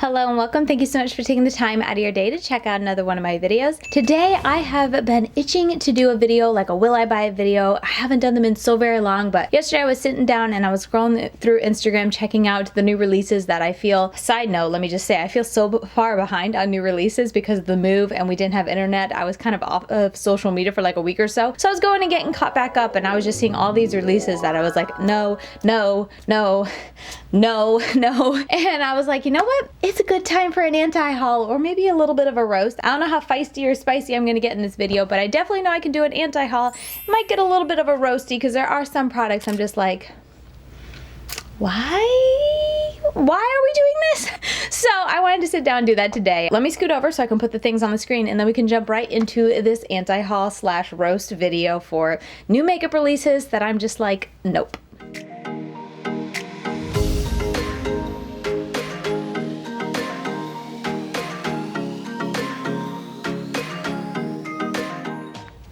Hello and welcome. Thank you so much for taking the time out of your day to check out another one of my videos. Today I have been itching to do a video, like a will I buy it video. I haven't done them in so very long, but yesterday I was sitting down and I was scrolling through Instagram checking out the new releases that I feel, side note, let me just say, I feel so far behind on new releases because of the move and we didn't have internet. I was kind of off of social media for like a week or so. So I was going and getting caught back up and I was just seeing all these releases that I was like, no. And I was like, you know what? It's a good time for an anti-haul or maybe a little bit of a roast. I don't know how feisty or spicy I'm gonna get in this video, but I definitely know I can do an anti-haul. Might get a little bit of a roasty because there are some products I'm just like, why are we doing this? So I wanted to sit down and do that today. Let me scoot over so I can put the things on the screen and then we can jump right into this anti-haul / roast video for new makeup releases that I'm just like, nope.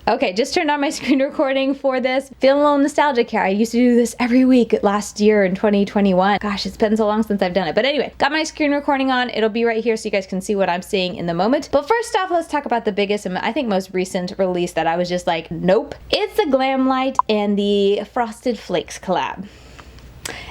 Okay, just turned on my screen recording for this. Feeling a little nostalgic here. I used to do this every week last year in 2021. Gosh, it's been so long since I've done it. But anyway, got my screen recording on. It'll be right here so you guys can see what I'm seeing in the moment. But first off, let's talk about the biggest and I think most recent release that I was just like, nope. It's the Glamlite and the Frosted Flakes collab.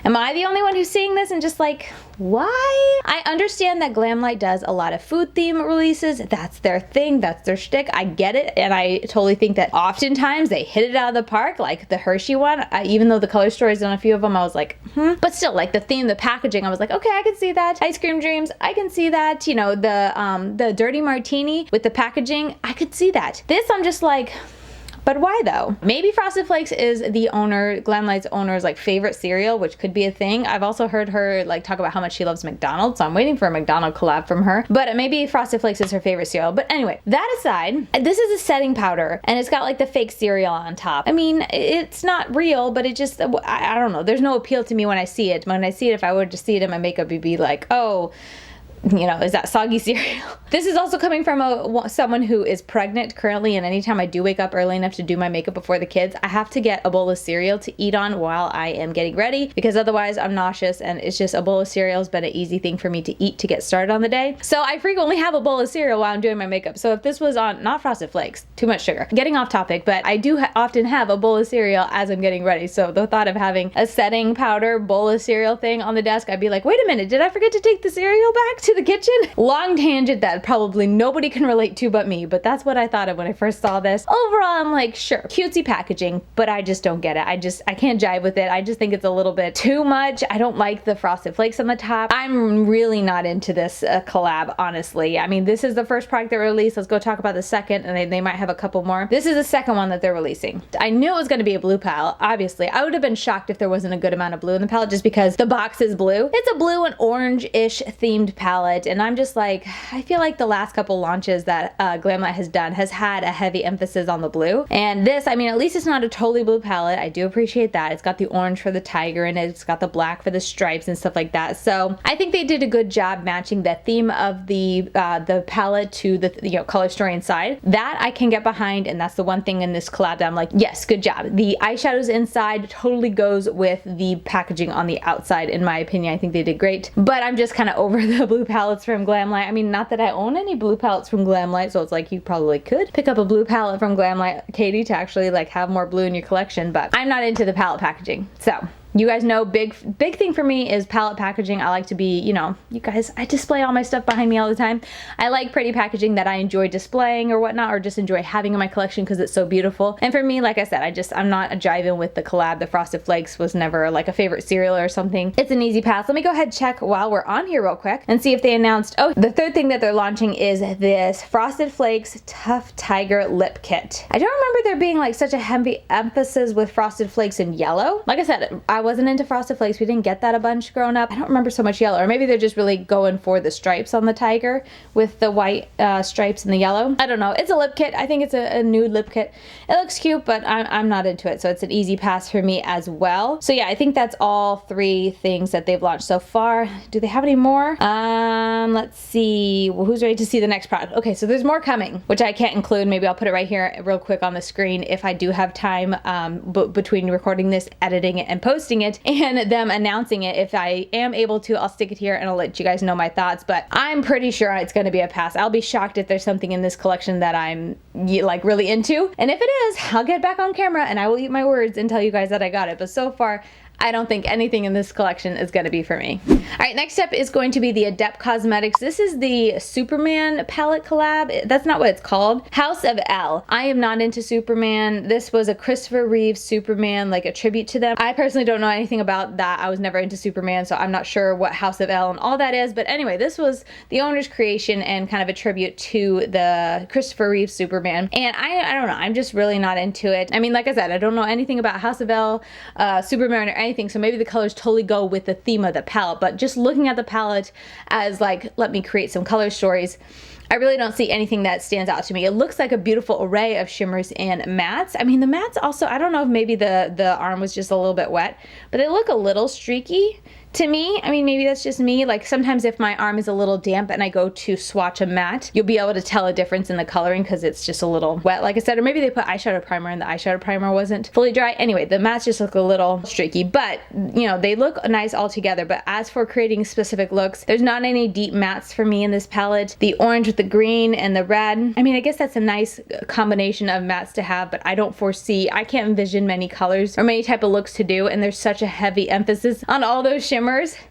Am I the only one who's seeing this and just like, why? I understand that Glamlite does a lot of food theme releases. That's their thing, that's their shtick. I get it, and I totally think that oftentimes they hit it out of the park, like the Hershey one. Even though the color stories on a few of them, I was like, But still, like the theme, the packaging, I was like, okay, I can see that. Ice Cream Dreams, I can see that. You know, the Dirty Martini with the packaging, I could see that. This, I'm just like, but why though? Maybe Frosted Flakes is the owner, Glamlite's owner's like favorite cereal, which could be a thing. I've also heard her like talk about how much she loves McDonald's, so I'm waiting for a McDonald's collab from her. But maybe Frosted Flakes is her favorite cereal. But anyway, that aside, this is a setting powder and it's got like the fake cereal on top. I mean, it's not real, but it just, I don't know. There's no appeal to me when I see it. When I see it, if I were to see it in my makeup, it'd be like, oh, you know, is that soggy cereal? This is also coming from someone who is pregnant currently, and anytime I do wake up early enough to do my makeup before the kids, I have to get a bowl of cereal to eat on while I am getting ready, because otherwise I'm nauseous, and it's just a bowl of cereal has been an easy thing for me to eat to get started on the day. So I frequently have a bowl of cereal while I'm doing my makeup. So if this was on, not Frosted Flakes, too much sugar. Getting off topic, but I do often have a bowl of cereal as I'm getting ready. So the thought of having a setting powder bowl of cereal thing on the desk, I'd be like, wait a minute, did I forget to take the cereal back to the kitchen? Long tangent that probably nobody can relate to but me, but that's what I thought of when I first saw this. Overall, I'm like, sure, cutesy packaging, but I just don't get it. I can't jive with it. I just think it's a little bit too much. I don't like the Frosted Flakes on the top. I'm really not into this collab, honestly. I mean, this is the first product they released. Let's go talk about the second, and they might have a couple more. This is the second one that they're releasing. I knew it was going to be a blue palette, obviously. I would have been shocked if there wasn't a good amount of blue in the palette just because the box is blue. It's a blue and orange-ish themed palette, and I'm just like, I feel like the last couple launches that Glamlite has done has had a heavy emphasis on the blue. And this, I mean, at least it's not a totally blue palette. I do appreciate that. It's got the orange for the tiger in it. It's got the black for the stripes and stuff like that. So I think they did a good job matching the theme of the palette to the color story inside. That I can get behind, and that's the one thing in this collab that I'm like, yes, good job. The eyeshadows inside totally goes with the packaging on the outside, in my opinion. I think they did great. But I'm just kind of over the blue palettes from Glamlite. I mean, not that I own any blue palettes from Glamlite, so it's like you probably could pick up a blue palette from Glamlite, Katie, to actually like have more blue in your collection, but I'm not into the palette packaging. So you guys know, big thing for me is palette packaging. I like to be, you know, you guys, I display all my stuff behind me all the time. I like pretty packaging that I enjoy displaying or whatnot, or just enjoy having in my collection because it's so beautiful. And for me, like I said, I'm not jiving with the collab. The Frosted Flakes was never like a favorite cereal or something. It's an easy pass. Let me go ahead and check while we're on here real quick and see if they announced, oh, the third thing that they're launching is this Frosted Flakes Tough Tiger Lip Kit. I don't remember there being like such a heavy emphasis with Frosted Flakes in yellow. Like I said, I wasn't into Frosted Flakes. We didn't get that a bunch growing up. I don't remember so much yellow, or maybe they're just really going for the stripes on the tiger with the white stripes and the yellow. I don't know. It's a lip kit. I think it's a nude lip kit. It looks cute, but I'm not into it, so it's an easy pass for me as well. So yeah, I think that's all three things that they've launched so far. Do they have any more? Let's see. Well, who's ready to see the next product? Okay, so there's more coming, which I can't include. Maybe I'll put it right here real quick on the screen if I do have time between recording this, editing it, and posting. posting it and them announcing it. If I am able to, I'll stick it here and I'll let you guys know my thoughts, but I'm pretty sure it's going to be a pass. I'll be shocked if there's something in this collection that I'm like really into, and if it is, I'll get back on camera and I will eat my words and tell you guys that I got it. But so far, I don't think anything in this collection is going to be for me. All right, next up is going to be the Adept Cosmetics. This is the Superman palette collab. That's not what it's called. House of L. I am not into Superman. This was a Christopher Reeve Superman, like a tribute to them. I personally don't know anything about that. I was never into Superman, so I'm not sure what House of L and all that is. But anyway, this was the owner's creation and kind of a tribute to the Christopher Reeve Superman. And I don't know. I'm just really not into it. I mean, like I said, I don't know anything about House of L, Superman, or anything, so maybe the colors totally go with the theme of the palette, but just looking at the palette as like, let me create some color stories, I really don't see anything that stands out to me. It looks like a beautiful array of shimmers and mattes. I mean, the mattes also, I don't know if maybe the arm was just a little bit wet, but they look a little streaky to me. I mean, maybe that's just me. Like sometimes if my arm is a little damp and I go to swatch a matte, you'll be able to tell a difference in the coloring because it's just a little wet, like I said, or maybe they put eyeshadow primer and the eyeshadow primer wasn't fully dry. Anyway, the mattes just look a little streaky, but you know, they look nice all together. But as for creating specific looks, there's not any deep mattes for me in this palette. The orange with the green and the red, I mean, I guess that's a nice combination of mattes to have, but I don't foresee, I can't envision many colors or many type of looks to do, and there's such a heavy emphasis on all those shimmers.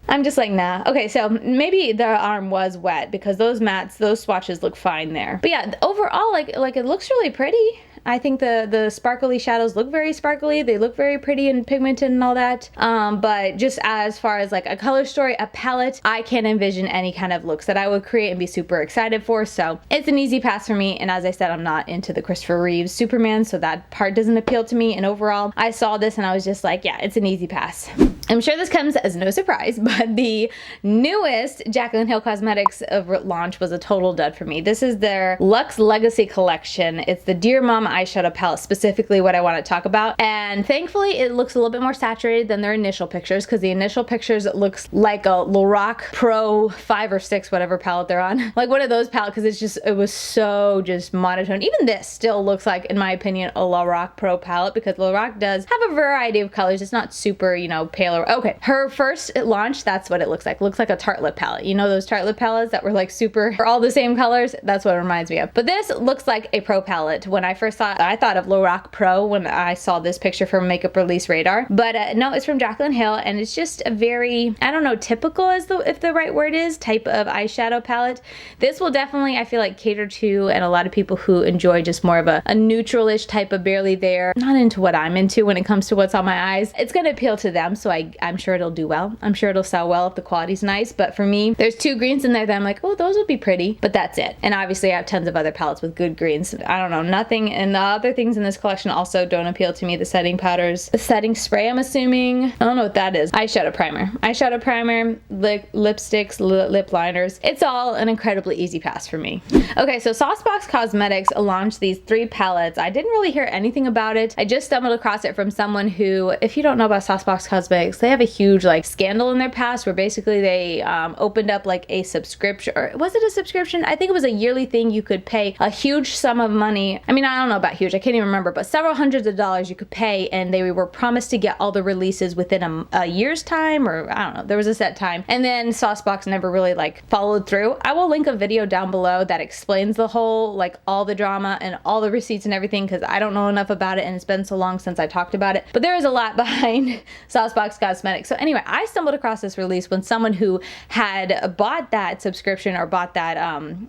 I'm just like, nah. Okay, so maybe the arm was wet because those mattes, those swatches look fine there. But yeah, overall, like it looks really pretty. I think the sparkly shadows look very sparkly. They look very pretty and pigmented and all that. But just as far as like a color story, a palette, I can't envision any kind of looks that I would create and be super excited for. So it's an easy pass for me. And as I said, I'm not into the Christopher Reeve Superman, so that part doesn't appeal to me. And overall, I saw this and I was just like, yeah, it's an easy pass. I'm sure this comes as no surprise, but the newest Jaclyn Hill Cosmetics launch was a total dud for me. This is their Luxe Legacy collection. It's the Dear Mom eyeshadow palette, specifically what I want to talk about. And thankfully, it looks a little bit more saturated than their initial pictures, because the initial pictures, it looks like a Lorac Pro 5 or 6, whatever palette they're on. Like one of those palettes, because it's just, it was so just monotone. Even this still looks like, in my opinion, a Lorac Pro palette, because Lorac does have a variety of colors. It's not super, you know, pale or, okay. Her first launch, that's what it looks like. It looks like a Tartelette palette. You know those Tartelette palettes that were like super, or all the same colors? That's what it reminds me of. But this looks like a Pro palette. When I first saw it, I thought of Lorac Pro when I saw this picture from Makeup Release Radar. But no, it's from Jaclyn Hill, and it's just a very, I don't know, typical is if the right word is, type of eyeshadow palette. This will definitely, I feel like, cater to, and a lot of people who enjoy just more of a neutral-ish type of barely there, not into what I'm into when it comes to what's on my eyes. It's gonna appeal to them, so I'm sure it'll do well. I'm sure it'll sell well if the quality's nice, but for me, there's 2 greens in there that I'm like, oh, those would be pretty, but that's it. And obviously I have tons of other palettes with good greens. I don't know, nothing, and the other things in this collection also don't appeal to me. The setting powders, the setting spray, I'm assuming. I don't know what that is. Eyeshadow primer, lipsticks, lip liners. It's all an incredibly easy pass for me. Okay, so Saucebox Cosmetics launched these 3 palettes. I didn't really hear anything about it. I just stumbled across it from someone who, if you don't know about Saucebox Cosmetics, they have a huge like scandal in their past where basically they opened up like a subscription, or was it a subscription? I think it was a yearly thing. You could pay a huge sum of money. I mean, I don't know about huge, I can't even remember, but several hundreds of dollars you could pay, and they were promised to get all the releases within a year's time, or I don't know, there was a set time. And then Saucebox never really like followed through. I will link a video down below that explains the whole, like all the drama and all the receipts and everything, because I don't know enough about it and it's been so long since I talked about it. But there is a lot behind Saucebox Cosmetics. So anyway, I stumbled across this release when someone who had bought that subscription or bought that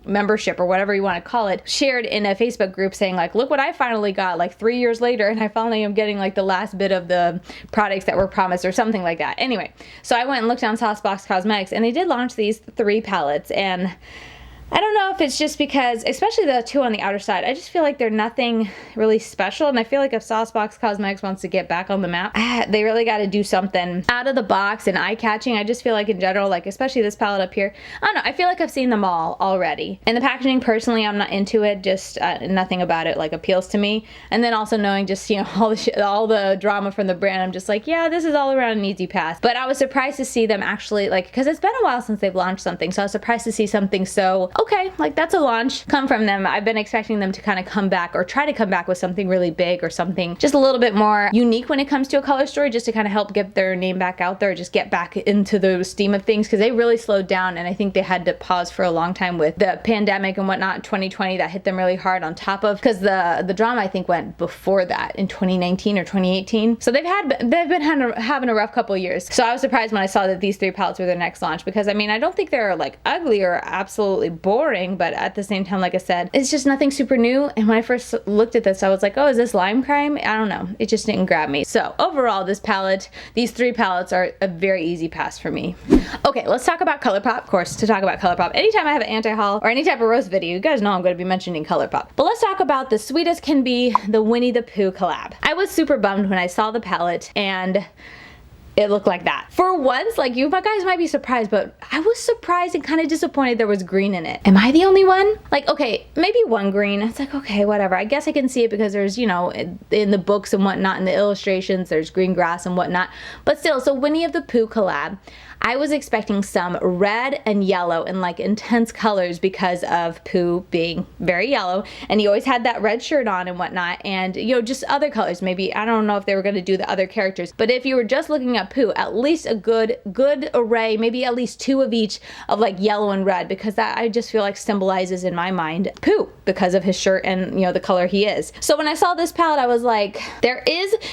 membership or whatever you want to call it, shared in a Facebook group saying like, look what I finally got like 3 years later, and I finally am getting like the last bit of the products that were promised or something like that. Anyway, so I went and looked on Saucebox Cosmetics, and they did launch these 3 palettes, and I don't know if it's just because, especially the 2 on the outer side, I just feel like they're nothing really special, and I feel like if Saucebox Cosmetics wants to get back on the map, they really got to do something out of the box and eye-catching. I just feel like in general, like especially this palette up here, I don't know, I feel like I've seen them all already. And the packaging, personally, I'm not into it, just nothing about it like appeals to me. And then also knowing just, you know, all the drama from the brand, I'm just like, yeah, this is all around an easy pass. But I was surprised to see them actually, like, because it's been a while since they've launched something, so I was surprised to see something so, okay, like that's a launch. Come from them. I've been expecting them to kind of come back or try to come back with something really big or something just a little bit more unique when it comes to a color story, just to kind of help get their name back out there, just get back into the steam of things, because they really slowed down, and I think they had to pause for a long time with the pandemic and whatnot in 2020 that hit them really hard, on top of, because the drama I think went before that in 2019 or 2018. So they've been having a rough couple years. So I was surprised when I saw that these 3 palettes were their next launch, because I mean, I don't think they're like ugly or absolutely boring, but at the same time, like I said, it's just nothing super new. And when I first looked at this, I was like, oh, is this Lime Crime? I don't know. It just didn't grab me. So overall, this palette, these 3 palettes are a very easy pass for me. Okay, let's talk about Colourpop. Of course, to talk about Colourpop, anytime I have an anti-haul or any type of roast video, you guys know I'm going to be mentioning Colourpop. But let's talk about the Sweet as Can Be, the Winnie the Pooh collab. I was super bummed when I saw the palette and it looked like that. For once, like, you guys might be surprised, but I was surprised and kind of disappointed there was green in it. Am I the only one? Like, okay, maybe one green. It's like, okay, whatever. I guess I can see it because there's, you know, in the books and whatnot, in the illustrations, there's green grass and whatnot. But still, so Winnie of the Pooh collab. I was expecting some red and yellow and like intense colors because of Pooh being very yellow, and he always had that red shirt on and whatnot, and you know, just other colors. Maybe, I don't know if they were going to do the other characters, but if you were just looking at Pooh, at least a good array, maybe at least 2 of each of like yellow and red, because that I just feel like symbolizes in my mind Pooh because of his shirt and, you know, the color he is. So when I saw this palette, I was like,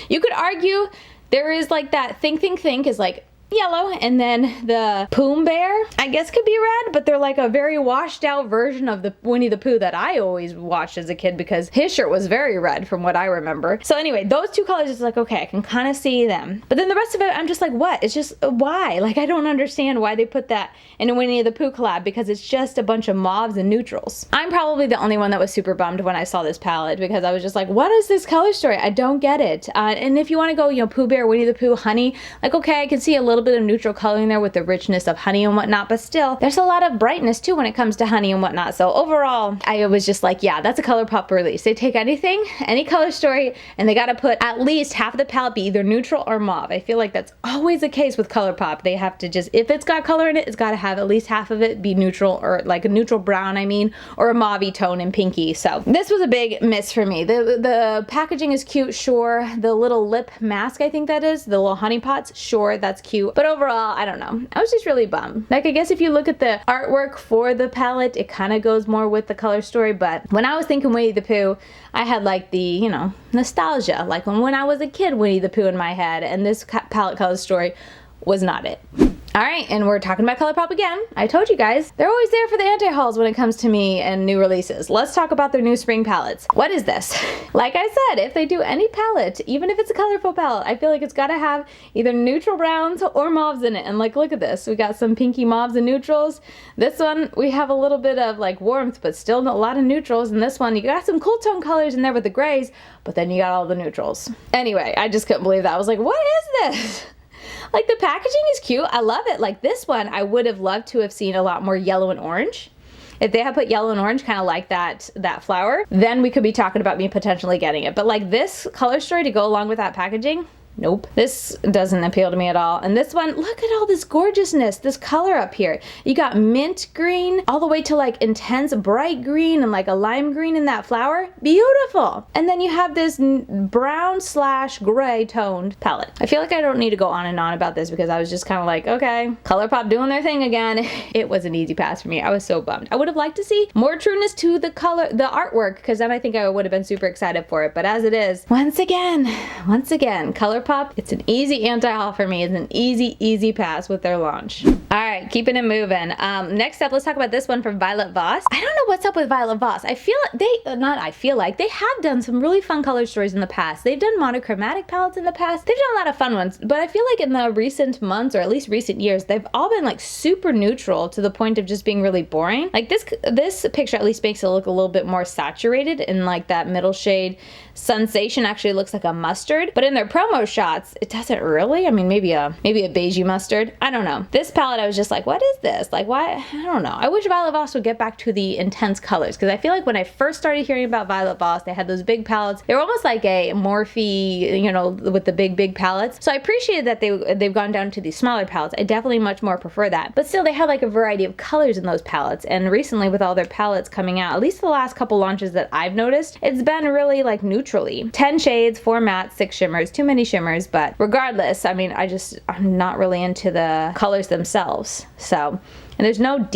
you could argue there is like that think is like yellow, and then the Pooh Bear I guess could be red, but they're like a very washed out version of the Winnie the Pooh that I always watched as a kid, because his shirt was very red from what I remember. So anyway, those 2 colors is like, okay, I can kind of see them, but then the rest of it I'm just like, what? It's just, why? Like, I don't understand why they put that in a Winnie the Pooh collab, because it's just a bunch of mauves and neutrals. I'm probably the only one that was super bummed when I saw this palette, because I was just like, what is this color story? I don't get it. And if you want to go, you know, Pooh Bear, Winnie the Pooh, Honey, like, okay, I can see a little bit of neutral coloring there with the richness of Honey and whatnot, but still there's a lot of brightness too when it comes to Honey and whatnot. So overall, I was just like, yeah, that's a Colourpop release. They take anything, any color story, and they got to put at least half of the palette be either neutral or mauve. I feel like that's always the case with Colourpop. They have to just, if it's got color in it, it's got to have at least half of it be neutral, or like a neutral brown, I mean, or a mauve tone and pinky. So this was a big miss for me. The packaging is cute, sure. The little lip mask, I think that is, the little honey pots, sure, that's cute. But overall, I don't know. I was just really bummed. Like, I guess if you look at the artwork for the palette, it kind of goes more with the color story, but when I was thinking Winnie the Pooh, I had like the, you know, nostalgia, like when I was a kid, Winnie the Pooh in my head, and this palette color story was not it. All right, and we're talking about Colourpop again. I told you guys, they're always there for the anti-hauls when it comes to me and new releases. Let's talk about their new spring palettes. What is this? Like I said, if they do any palette, even if it's a colorful palette, I feel like it's gotta have either neutral browns or mauves in it. And like, look at this. We got some pinky mauves and neutrals. This one, we have a little bit of like warmth, but still a lot of neutrals. And this one, you got some cool tone colors in there with the grays, but then you got all the neutrals. Anyway, I just couldn't believe that. I was like, what is this? Like, the packaging is cute. I love it. Like, this one, I would have loved to have seen a lot more yellow and orange. If they had put yellow and orange, kind of like that flower, then we could be talking about me potentially getting it. But like, this color story to go along with that packaging, nope. This doesn't appeal to me at all. And this one, look at all this gorgeousness, this color up here. You got mint green all the way to like intense bright green and like a lime green in that flower. Beautiful. And then you have this brown / gray toned palette. I feel like I don't need to go on and on about this, because I was just kind of like, okay, Colourpop doing their thing again. It was an easy pass for me. I was so bummed. I would have liked to see more trueness to the color, the artwork, because then I think I would have been super excited for it. But as it is, once again, Colourpop, it's an easy anti-haul for me. It's an easy pass with their launch. All right, keeping it moving. Next up, let's talk about this one from Violet Voss. I don't know what's up with Violet Voss. I feel like they have done some really fun color stories in the past. They've done monochromatic palettes in the past. They've done a lot of fun ones, but I feel like in the recent months, or at least recent years, they've all been like super neutral to the point of just being really boring. Like this picture at least makes it look a little bit more saturated in like that middle shade. Sensation actually looks like a mustard, but in their promo shots. It doesn't really. I mean, maybe a beigey mustard. I don't know. This palette, I was just like, what is this? Like, why? I don't know. I wish Violet Voss would get back to the intense colors, because I feel like when I first started hearing about Violet Voss, they had those big palettes. They were almost like a Morphe, you know, with the big palettes. So I appreciate that they've gone down to these smaller palettes. I definitely much more prefer that. But still, they had like a variety of colors in those palettes. And recently, with all their palettes coming out, at least the last couple launches that I've noticed, it's been really like neutrally. 10 shades, 4 mattes, 6 shimmers, too many shimmers. But regardless, I mean, I'm not really into the colors themselves. So, and there's no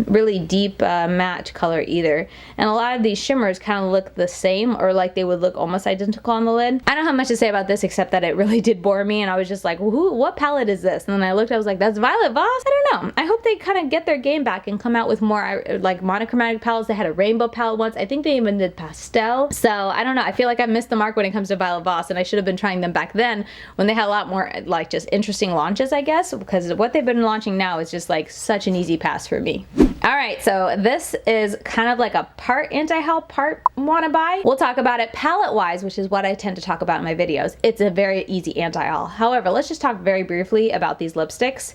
really deep matte color either, and a lot of these shimmers kind of look the same, or like they would look almost identical on the lid. I don't have much to say about this except that it really did bore me, and I was just like, what palette is this? And then I looked, I was like, that's Violet Voss? I don't know. I hope they kind of get their game back and come out with more like monochromatic palettes. They had a rainbow palette once. I think they even did pastel. So I don't know. I feel like I missed the mark when it comes to Violet Voss, and I should have been trying them back then when they had a lot more like just interesting launches, I guess, because what they've been launching now is just like such an easy pass for me. All right, so this is kind of like a part anti-haul, part wanna buy. We'll talk about it palette-wise, which is what I tend to talk about in my videos. It's a very easy anti-haul. However, let's just talk very briefly about these lipsticks.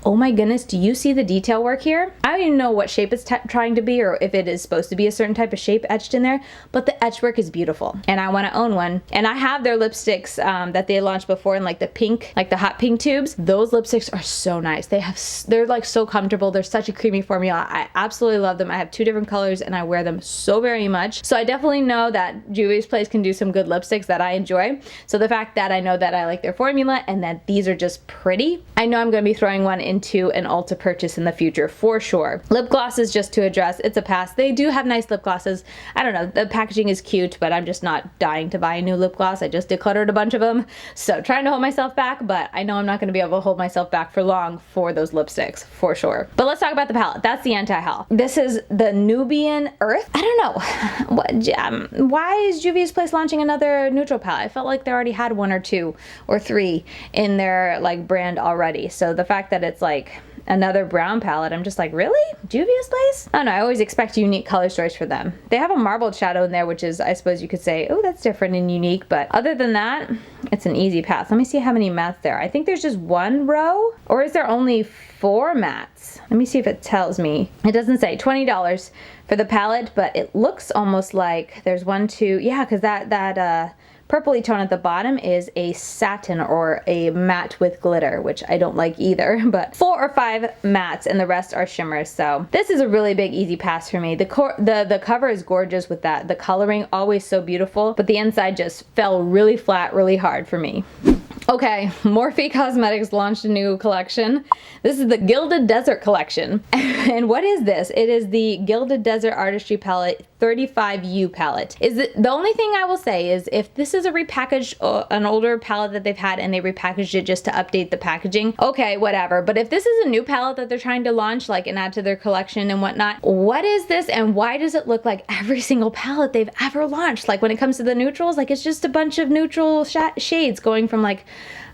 Oh my goodness, do you see the detail work here? I don't even know what shape it's trying to be, or if it is supposed to be a certain type of shape etched in there, but the etch work is beautiful, and I want to own one. And I have their lipsticks that they launched before in like the pink, like the hot pink tubes. Those lipsticks are so nice. They're like so comfortable. They're such a creamy formula. I absolutely love them. I have 2 different colors and I wear them so very much. So I definitely know that Juvia's Place can do some good lipsticks that I enjoy. So the fact that I know that I like their formula and that these are just pretty, I know I'm going to be throwing one into an Ulta purchase in the future for sure. Lip glosses, just to address, it's a pass. They do have nice lip glosses. I don't know, the packaging is cute, but I'm just not dying to buy a new lip gloss. I just decluttered a bunch of them, so trying to hold myself back, but I know I'm not going to be able to hold myself back for long for those lipsticks for sure. But let's talk about the palette. That's the anti-haul. This is the Nubian Earth. I don't know why is Juvia's Place launching another neutral palette? I felt like they already had 1 or 2 or 3 in their like brand already. So the fact that it's like another brown palette, I'm just like, really? Juvia's Place? I don't know, I always expect unique color stories for them. They have a marbled shadow in there, which is, I suppose you could say, oh, that's different and unique, but other than that, it's an easy pass. Let me see how many mattes there are. I think there's just 1 row, or is there only 4 mattes? Let me see if it tells me. It doesn't say. $20 for the palette, but it looks almost like there's 1, 2, yeah, because that purpley tone at the bottom is a satin or a matte with glitter, which I don't like either, but 4 or 5 mattes and the rest are shimmers. So this is a really big easy pass for me. The cover is gorgeous with that. The coloring always so beautiful, but the inside just fell really flat, really hard for me. Okay, Morphe Cosmetics launched a new collection. This is the Gilded Desert collection. And what is this? It is the Gilded Desert Artistry Palette 35U palette. The only thing I will say is if this is a repackaged, an older palette that they've had and they repackaged it just to update the packaging, okay, whatever. But if this is a new palette that they're trying to launch, like, and add to their collection and whatnot, what is this and why does it look like every single palette they've ever launched? Like when it comes to the neutrals, like it's just a bunch of neutral shades going from like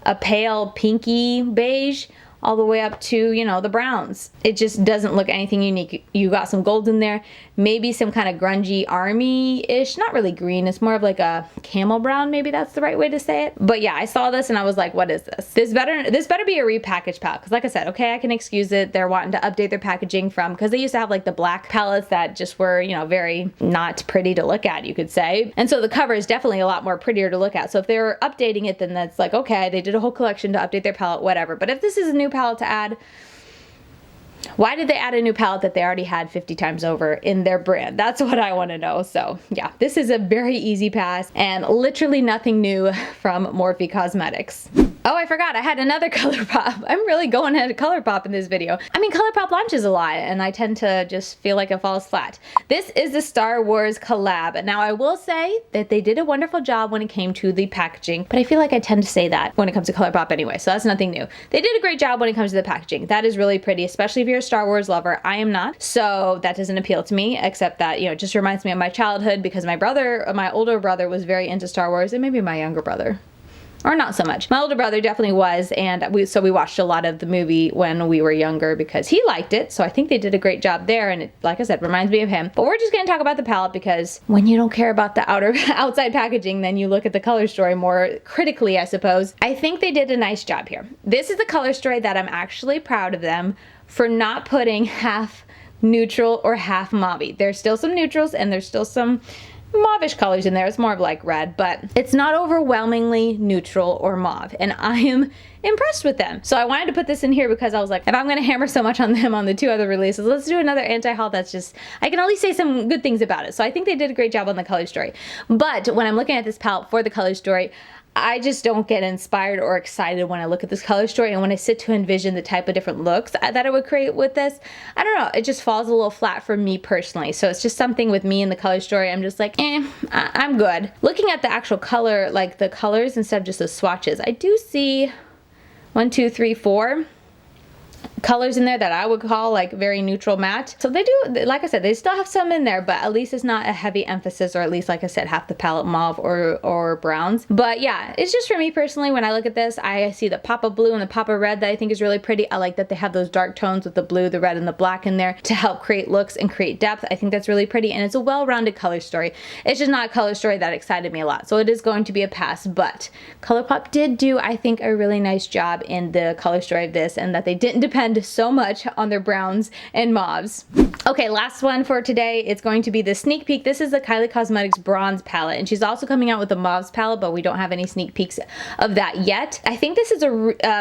a pale pinky beige all the way up to, you know, the browns. It just doesn't look anything unique. You got some gold in there, maybe some kind of grungy army-ish, not really green, it's more of like a camel brown, maybe that's the right way to say it. But yeah, I saw this and I was like, what is this? This better be a repackaged palette, because like I said, okay, I can excuse it. They're wanting to update their packaging from, because they used to have like the black palettes that just were, you know, very not pretty to look at, you could say. And so the cover is definitely a lot more prettier to look at. So if they're updating it, then that's like, okay, they did a whole collection to update their palette, whatever. But if this is a new palette to add, why did they add a new palette that they already had 50 times over in their brand? That's what I want to know. So yeah, this is a very easy pass and literally nothing new from Morphe Cosmetics. Oh, I forgot, I had another Colourpop. I'm really going ahead of Colourpop in this video. I mean, Colourpop launches a lot and I tend to just feel like it falls flat. This is the Star Wars collab. Now I will say that they did a wonderful job when it came to the packaging, but I feel like I tend to say that when it comes to Colourpop anyway, so that's nothing new. They did a great job when it comes to the packaging. That is really pretty, especially if you're a Star Wars lover. I am not, so that doesn't appeal to me, except that, you know, it just reminds me of my childhood because my older brother was very into Star Wars, and maybe my younger brother. or not so much. My older brother definitely was, and so we watched a lot of the movie when we were younger because he liked it, so I think they did a great job there, and it, like I said, reminds me of him. But we're just gonna talk about the palette because when you don't care about the outside packaging, then you look at the color story more critically, I suppose. I think they did a nice job here. This is the color story that I'm actually proud of them for not putting half neutral or half mauve. There's still some neutrals and there's still some mauve-ish colors in there. It's more of like red, but it's not overwhelmingly neutral or mauve, and I am impressed with them. So I wanted to put this in here because I was like, if I'm gonna hammer so much on them on the 2 other releases, let's do another anti-haul that's just, I can at least say some good things about it. So I think they did a great job on the color story. But when I'm looking at this palette for the color story, I just don't get inspired or excited when I look at this color story, and when I sit to envision the type of different looks that I would create with this, I don't know, it just falls a little flat for me personally. So it's just something with me in the color story, I'm just like, I'm good. Looking at the actual color, like the colors instead of just the swatches, I do see 1, 2, 3, 4 colors in there that I would call like very neutral matte. So they do, like I said, they still have some in there, but at least it's not a heavy emphasis, or at least, like I said, half the palette mauve or browns. But yeah, it's just for me personally, when I look at this, I see the pop of blue and the pop of red that I think is really pretty. I like that they have those dark tones with the blue, the red, and the black in there to help create looks and create depth. I think that's really pretty, and it's a well-rounded color story. It's just not a color story that excited me a lot, so it is going to be a pass. But Colourpop did do, I think, a really nice job in the color story of this, and that they didn't depend so much on their browns and mauves. Okay, last one for today. It's going to be the sneak peek. This is the Kylie Cosmetics bronze palette, and she's also coming out with the mauves palette, but we don't have any sneak peeks of that yet. I think this is a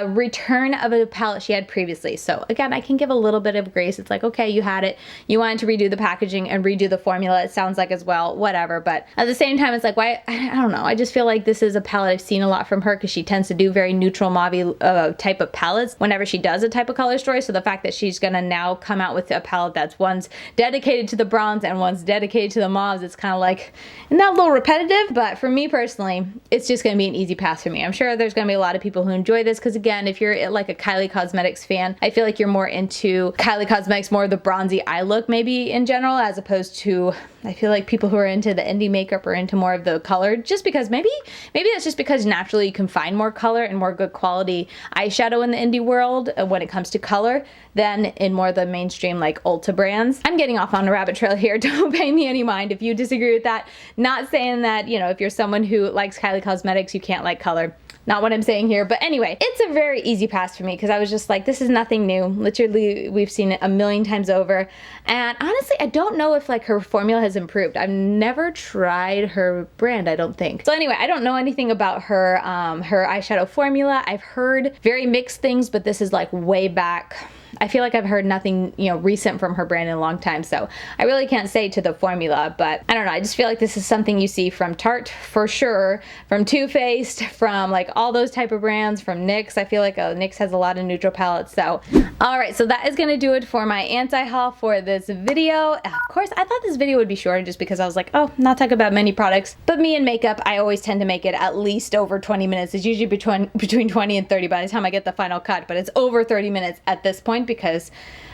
return of a palette she had previously. So again, I can give a little bit of grace. It's like, okay, you had it. You wanted to redo the packaging and redo the formula, it sounds like, as well, whatever. But at the same time, it's like, why? I don't know. I just feel like this is a palette I've seen a lot from her because she tends to do very neutral mauve type of palettes whenever she does a type of color story. So the fact that she's gonna now come out with a palette that's one's dedicated to the bronze and one's dedicated to the mauves, it's kind of like, not a little repetitive, but for me personally, it's just gonna be an easy pass for me. I'm sure there's gonna be a lot of people who enjoy this because, again, if you're like a Kylie Cosmetics fan, I feel like you're more into Kylie Cosmetics, more of the bronzy eye look maybe in general, as opposed to, I feel like people who are into the indie makeup are into more of the color, just because maybe that's just because naturally you can find more color and more good quality eyeshadow in the indie world when it comes to color than in more of the mainstream like Ulta brands. I'm getting off on a rabbit trail here. Don't pay me any mind if you disagree with that. Not saying that, you know, if you're someone who likes Kylie Cosmetics, you can't like color. Not what I'm saying here, but anyway, it's a very easy pass for me because I was just like, this is nothing new. Literally, we've seen it a million times over. And honestly, I don't know if like her formula has improved. I've never tried her brand, I don't think. So anyway, I don't know anything about her her eyeshadow formula. I've heard very mixed things, but this is like way back. I feel like I've heard nothing, you know, recent from her brand in a long time, so I really can't say to the formula, but I don't know, I just feel like this is something you see from Tarte for sure, from Too Faced, from like all those type of brands, from NYX. I feel like NYX has a lot of neutral palettes. So alright, so that is gonna do it for my anti-haul for this video. Of course, I thought this video would be shorter just because I was like, oh, not talk about many products, but me and makeup, I always tend to make it at least over 20 minutes. It's usually between 20 and 30 by the time I get the final cut, but it's over 30 minutes at this point because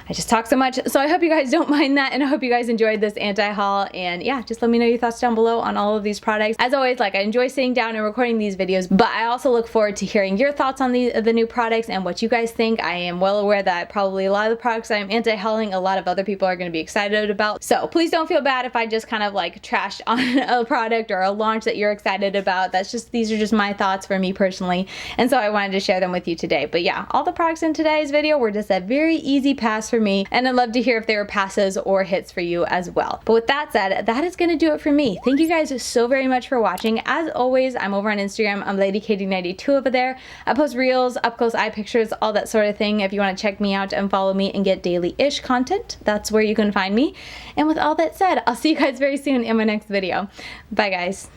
I just talk so much. So I hope you guys don't mind that, and I hope you guys enjoyed this anti-haul. And yeah, just let me know your thoughts down below on all of these products. As always, like, I enjoy sitting down and recording these videos, but I also look forward to hearing your thoughts on the new products and what you guys think. I am well aware that probably a lot of the products I'm anti-hauling, a lot of other people are going to be excited about. So please don't feel bad if I just kind of like trash on a product or a launch that you're excited about. That's just, these are just my thoughts for me personally, and so I wanted to share them with you today. But yeah, all the products in today's video were just a very easy pass for me, and I'd love to hear if they were passes or hits for you as well. But with that said, that is gonna do it for me. Thank you guys so very much for watching. As always, I'm over on Instagram. I'm LadyKatie92 over there. I post reels, up close eye pictures, all that sort of thing. If you want to check me out and follow me and get daily-ish content, that's where you can find me. And with all that said, I'll see you guys very soon in my next video. Bye guys.